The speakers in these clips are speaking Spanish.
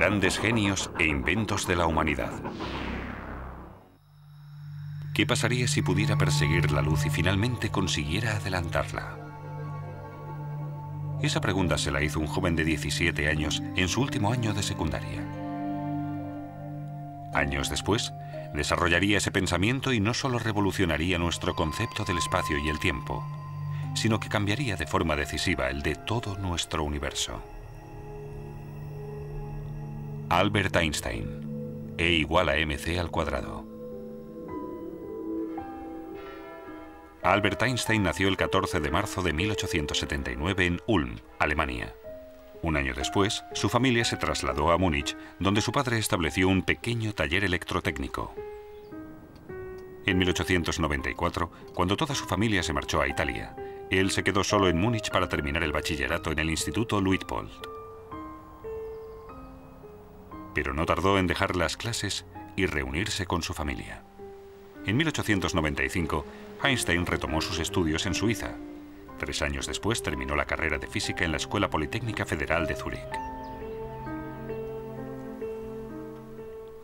grandes genios e inventos de la humanidad. ¿Qué pasaría si pudiera perseguir la luz y finalmente consiguiera adelantarla? Esa pregunta se la hizo un joven de 17 años en su último año de secundaria. Años después, desarrollaría ese pensamiento y no solo revolucionaría nuestro concepto del espacio y el tiempo, sino que cambiaría de forma decisiva el de todo nuestro universo. Albert Einstein. E igual a mc al cuadrado. Albert Einstein nació el 14 de marzo de 1879 en Ulm, Alemania. Un año después, su familia se trasladó a Múnich, donde su padre estableció un pequeño taller electrotécnico. En 1894, cuando toda su familia se marchó a Italia, él se quedó solo en Múnich para terminar el bachillerato en el Instituto Luitpold. Pero no tardó en dejar las clases y reunirse con su familia. En 1895, Einstein retomó sus estudios en Suiza. 3 años después terminó la carrera de física en la Escuela Politécnica Federal de Zúrich.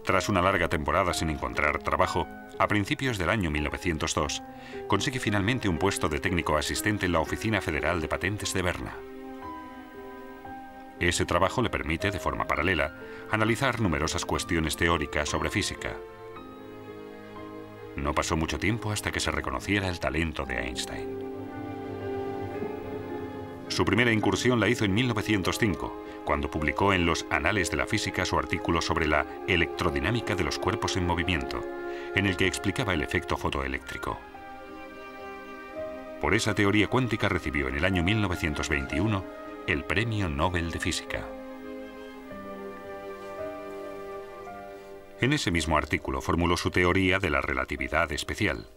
Tras una larga temporada sin encontrar trabajo, a principios del año 1902, consigue finalmente un puesto de técnico asistente en la Oficina Federal de Patentes de Berna. Ese trabajo le permite, de forma paralela, analizar numerosas cuestiones teóricas sobre física. No pasó mucho tiempo hasta que se reconociera el talento de Einstein. Su primera incursión la hizo en 1905, cuando publicó en los Anales de la Física su artículo sobre la electrodinámica de los cuerpos en movimiento, en el que explicaba el efecto fotoeléctrico. Por esa teoría cuántica recibió en el año 1921 el Premio Nobel de Física. En ese mismo artículo formuló su teoría de la relatividad especial.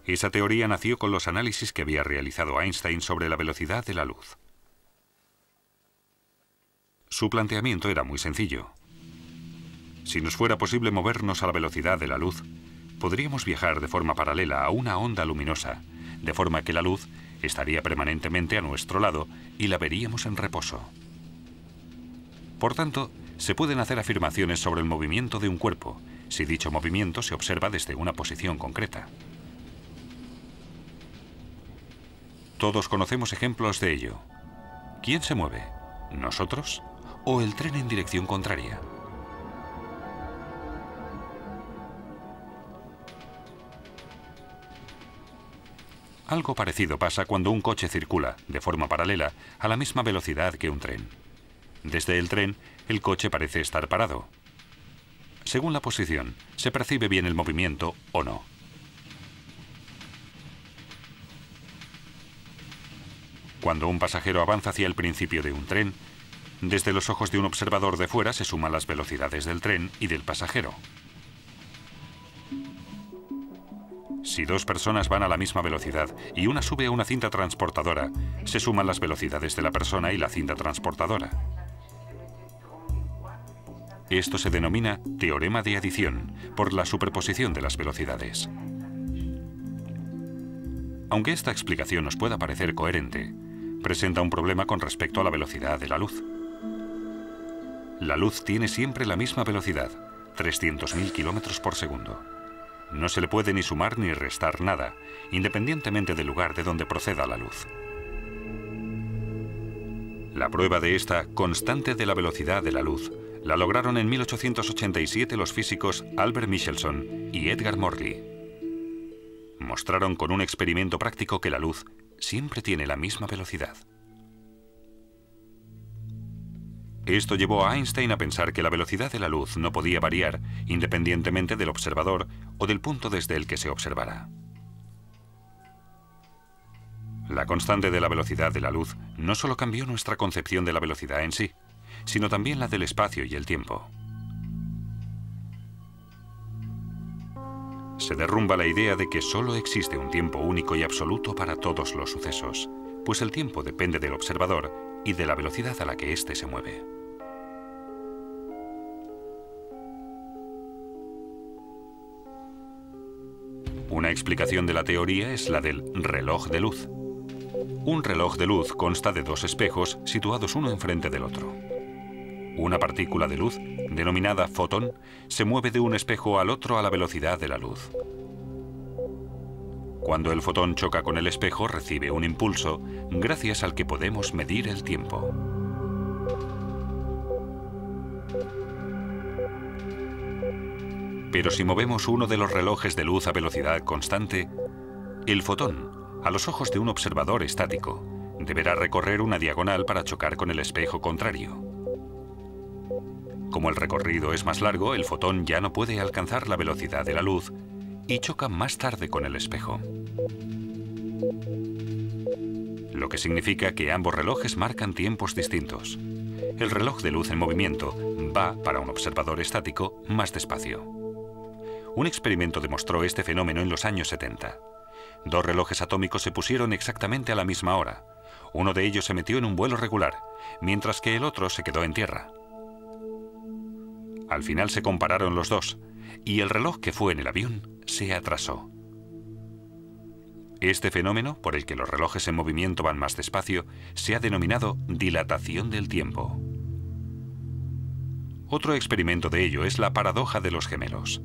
Esa teoría nació con los análisis que había realizado Einstein sobre la velocidad de la luz. Su planteamiento era muy sencillo. Si nos fuera posible movernos a la velocidad de la luz, podríamos viajar de forma paralela a una onda luminosa, de forma que la luz estaría permanentemente a nuestro lado y la veríamos en reposo. Por tanto, se pueden hacer afirmaciones sobre el movimiento de un cuerpo, si dicho movimiento se observa desde una posición concreta. Todos conocemos ejemplos de ello. ¿Quién se mueve? ¿Nosotros? ¿O el tren en dirección contraria? Algo parecido pasa cuando un coche circula, de forma paralela, a la misma velocidad que un tren. Desde el tren, el coche parece estar parado. Según la posición, se percibe bien el movimiento o no. Cuando un pasajero avanza hacia el principio de un tren, desde los ojos de un observador de fuera se suman las velocidades del tren y del pasajero. Si 2 personas van a la misma velocidad y una sube a una cinta transportadora, se suman las velocidades de la persona y la cinta transportadora. Esto se denomina teorema de adición, por la superposición de las velocidades. Aunque esta explicación nos pueda parecer coherente, presenta un problema con respecto a la velocidad de la luz. La luz tiene siempre la misma velocidad, 300.000 kilómetros por segundo. No se le puede ni sumar ni restar nada, independientemente del lugar de donde proceda la luz. La prueba de esta constante de la velocidad de la luz la lograron en 1887 los físicos Albert Michelson y Edgar Morley. Mostraron con un experimento práctico que la luz siempre tiene la misma velocidad. Esto llevó a Einstein a pensar que la velocidad de la luz no podía variar independientemente del observador o del punto desde el que se observara. La constante de la velocidad de la luz no solo cambió nuestra concepción de la velocidad en sí, sino también la del espacio y el tiempo. Se derrumba la idea de que solo existe un tiempo único y absoluto para todos los sucesos, pues el tiempo depende del observador y de la velocidad a la que éste se mueve. Una explicación de la teoría es la del reloj de luz. Un reloj de luz consta de 2 espejos situados uno enfrente del otro. Una partícula de luz, denominada fotón, se mueve de un espejo al otro a la velocidad de la luz. Cuando el fotón choca con el espejo, recibe un impulso, gracias al que podemos medir el tiempo. Pero si movemos uno de los relojes de luz a velocidad constante, el fotón, a los ojos de un observador estático, deberá recorrer una diagonal para chocar con el espejo contrario. Como el recorrido es más largo, el fotón ya no puede alcanzar la velocidad de la luz y choca más tarde con el espejo. Lo que significa que ambos relojes marcan tiempos distintos. El reloj de luz en movimiento va, para un observador estático, más despacio. Un experimento demostró este fenómeno en los años 70. Dos relojes atómicos se pusieron exactamente a la misma hora. Uno de ellos se metió en un vuelo regular, mientras que el otro se quedó en tierra. Al final se compararon los dos, y el reloj que fue en el avión se atrasó. Este fenómeno, por el que los relojes en movimiento van más despacio, se ha denominado dilatación del tiempo. Otro experimento de ello es la paradoja de los gemelos.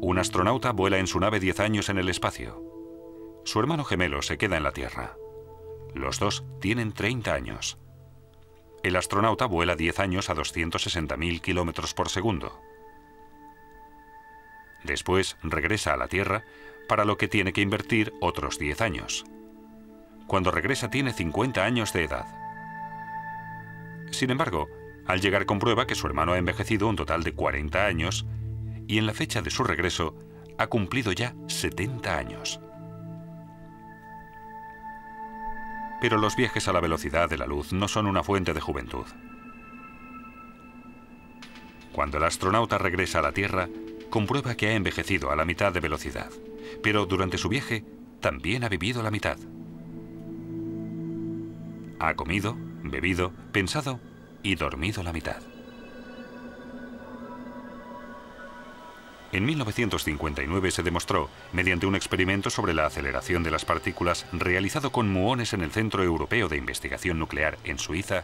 Un astronauta vuela en su nave 10 años en el espacio. Su hermano gemelo se queda en la Tierra. Los dos tienen 30 años. El astronauta vuela 10 años a 260.000 kilómetros por segundo. Después regresa a la Tierra, para lo que tiene que invertir otros 10 años. Cuando regresa tiene 50 años de edad. Sin embargo, al llegar comprueba que su hermano ha envejecido un total de 40 años y en la fecha de su regreso ha cumplido ya 70 años. Pero los viajes a la velocidad de la luz no son una fuente de juventud. Cuando el astronauta regresa a la Tierra, comprueba que ha envejecido a la mitad de velocidad, pero durante su viaje también ha vivido la mitad. Ha comido, bebido, pensado y dormido la mitad. En 1959 se demostró, mediante un experimento sobre la aceleración de las partículas realizado con muones en el Centro Europeo de Investigación Nuclear en Suiza,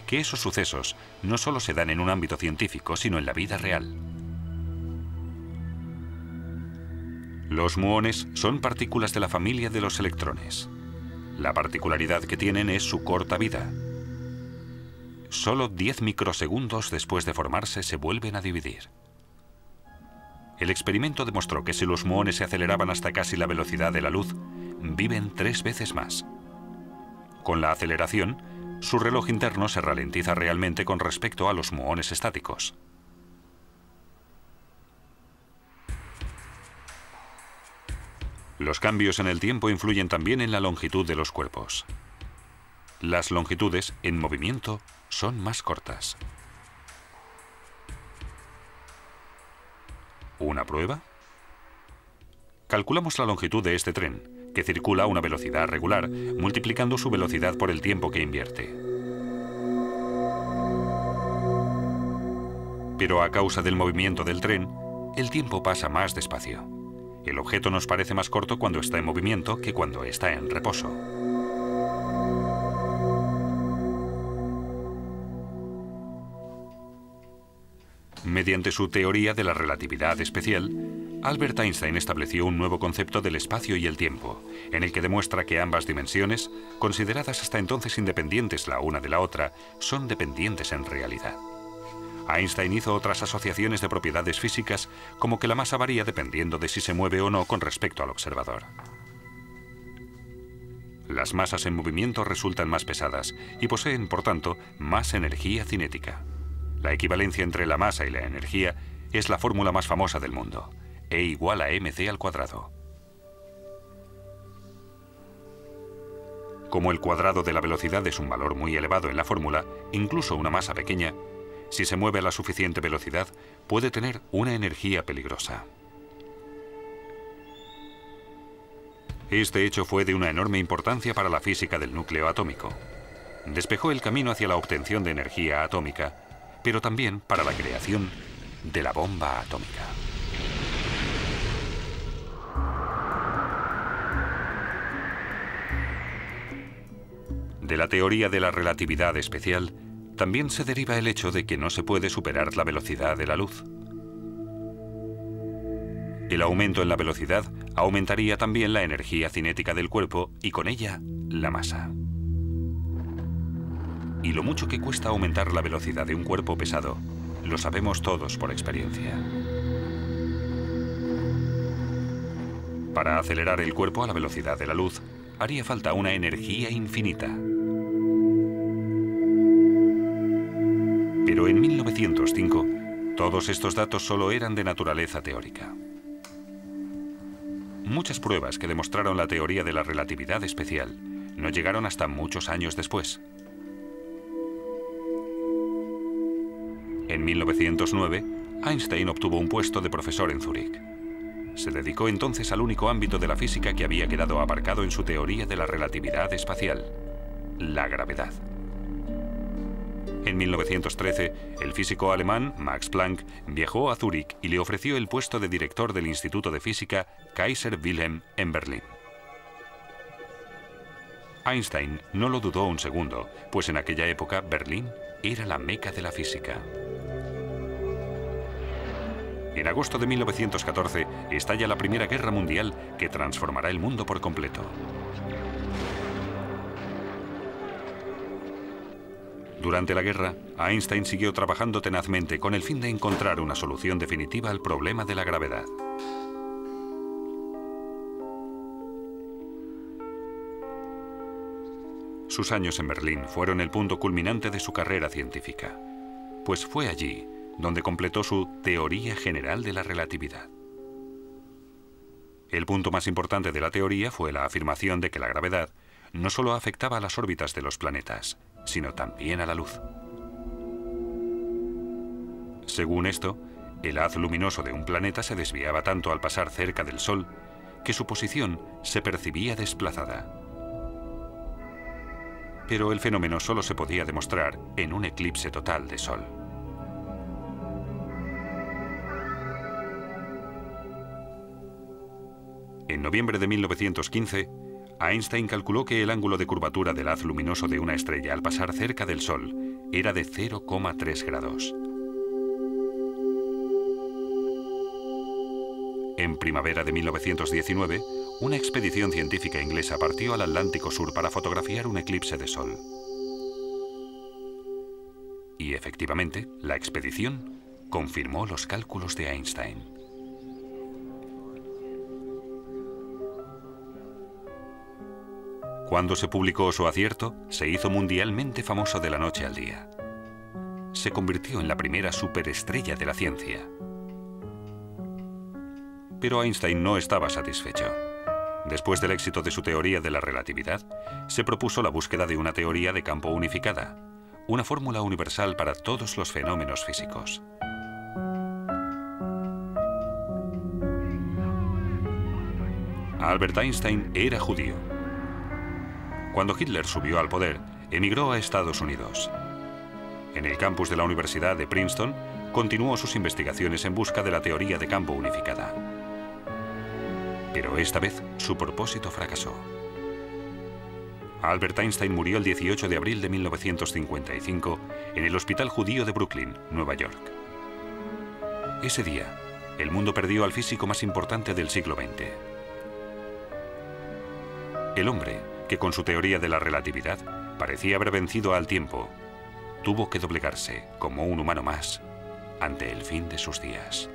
que esos sucesos no solo se dan en un ámbito científico, sino en la vida real. Los muones son partículas de la familia de los electrones. La particularidad que tienen es su corta vida. Solo 10 microsegundos después de formarse se vuelven a dividir. El experimento demostró que si los muones se aceleraban hasta casi la velocidad de la luz, viven 3 veces más. Con la aceleración, su reloj interno se ralentiza realmente con respecto a los muones estáticos. Los cambios en el tiempo influyen también en la longitud de los cuerpos. Las longitudes en movimiento son más cortas. ¿Una prueba? Calculamos la longitud de este tren, que circula a una velocidad regular, multiplicando su velocidad por el tiempo que invierte. Pero a causa del movimiento del tren, el tiempo pasa más despacio. El objeto nos parece más corto cuando está en movimiento que cuando está en reposo. Mediante su teoría de la relatividad especial, Albert Einstein estableció un nuevo concepto del espacio y el tiempo, en el que demuestra que ambas dimensiones, consideradas hasta entonces independientes la una de la otra, son dependientes en realidad. Einstein hizo otras asociaciones de propiedades físicas, como que la masa varía dependiendo de si se mueve o no con respecto al observador. Las masas en movimiento resultan más pesadas y poseen, por tanto, más energía cinética. La equivalencia entre la masa y la energía es la fórmula más famosa del mundo, E igual a mc². Como el cuadrado de la velocidad es un valor muy elevado en la fórmula, incluso una masa pequeña, si se mueve a la suficiente velocidad, puede tener una energía peligrosa. Este hecho fue de una enorme importancia para la física del núcleo atómico. Despejó el camino hacia la obtención de energía atómica, pero también para la creación de la bomba atómica. De la teoría de la relatividad especial, también se deriva el hecho de que no se puede superar la velocidad de la luz. El aumento en la velocidad aumentaría también la energía cinética del cuerpo y con ella la masa. Y lo mucho que cuesta aumentar la velocidad de un cuerpo pesado, lo sabemos todos por experiencia. Para acelerar el cuerpo a la velocidad de la luz, haría falta una energía infinita. Pero en 1905, todos estos datos solo eran de naturaleza teórica. Muchas pruebas que demostraron la teoría de la relatividad especial no llegaron hasta muchos años después. En 1909, Einstein obtuvo un puesto de profesor en Zúrich. Se dedicó entonces al único ámbito de la física que había quedado aparcado en su teoría de la relatividad espacial, la gravedad. En 1913, el físico alemán Max Planck viajó a Zúrich y le ofreció el puesto de director del Instituto de Física Kaiser Wilhelm en Berlín. Einstein no lo dudó un segundo, pues en aquella época Berlín era la meca de la física. En agosto de 1914 estalla la Primera Guerra Mundial que transformará el mundo por completo. Durante la guerra, Einstein siguió trabajando tenazmente con el fin de encontrar una solución definitiva al problema de la gravedad. Sus años en Berlín fueron el punto culminante de su carrera científica, pues fue allí donde completó su teoría general de la relatividad. El punto más importante de la teoría fue la afirmación de que la gravedad no solo afectaba a las órbitas de los planetas, sino también a la luz. Según esto, el haz luminoso de un planeta se desviaba tanto al pasar cerca del Sol que su posición se percibía desplazada. Pero el fenómeno solo se podía demostrar en un eclipse total de Sol. En noviembre de 1915, Einstein calculó que el ángulo de curvatura del haz luminoso de una estrella al pasar cerca del Sol era de 0,3 grados. En primavera de 1919, una expedición científica inglesa partió al Atlántico Sur para fotografiar un eclipse de Sol. Y efectivamente, la expedición confirmó los cálculos de Einstein. Cuando se publicó su acierto, se hizo mundialmente famoso de la noche al día. Se convirtió en la primera superestrella de la ciencia. Pero Einstein no estaba satisfecho. Después del éxito de su teoría de la relatividad, se propuso la búsqueda de una teoría de campo unificada, una fórmula universal para todos los fenómenos físicos. Albert Einstein era judío. Cuando Hitler subió al poder, emigró a Estados Unidos. En el campus de la Universidad de Princeton, continuó sus investigaciones en busca de la teoría de campo unificada. Pero esta vez, su propósito fracasó. Albert Einstein murió el 18 de abril de 1955 en el Hospital Judío de Brooklyn, Nueva York. Ese día, el mundo perdió al físico más importante del siglo XX. El hombre, que con su teoría de la relatividad parecía haber vencido al tiempo, tuvo que doblegarse como un humano más ante el fin de sus días.